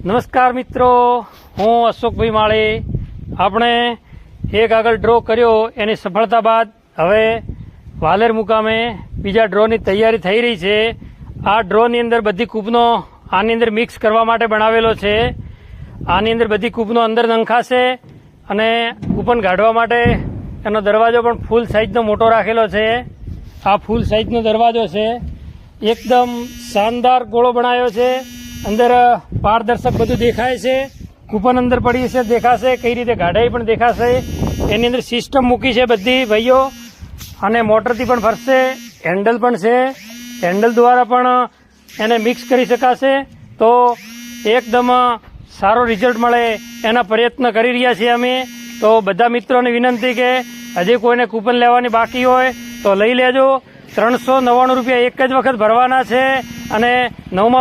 નમસ્કાર મિત્રો, હું અશોકભાઈ માળી. આપણે એક આગળ ડ્રો કર્યો એની સફળતા બાદ હવે વાલેર મુકામે બીજા ડ્રોની તૈયારી થઈ રહી છે. આ ડ્રોની અંદર બધી કૂપનો આની અંદર મિક્સ કરવા માટે બનાવેલો છે. આની અંદર બધી કૂપનો અંદર નંખાશે અને કૂપન કાઢવા માટે એનો દરવાજો પણ ફૂલ સાઇઝનો મોટો રાખેલો છે. આ ફૂલ સાઇઝનો દરવાજો છે. એકદમ શાનદાર ગોળો બનાવ્યો છે. અંદર પારદર્શક બધું દેખાય છે. કૂપન અંદર પડી છે, દેખાશે કઈ રીતે કાઢાઈ પણ દેખાશે. એની અંદર સિસ્ટમ મૂકી છે બધી ભાઈઓ, અને મોટરથી પણ ફરશે. હેન્ડલ પણ છે, હેન્ડલ દ્વારા પણ એને મિક્સ કરી શકાશે. તો એકદમ સારો રિઝલ્ટ મળે એના પ્રયત્ન કરી રહ્યા છીએ અમે. તો બધા મિત્રોને વિનંતી કે હજી કોઈને કૂપન લેવાની બાકી હોય તો લઈ લેજો. 399 રૂપિયા એક જ વખત ભરવાના છે અને 9મા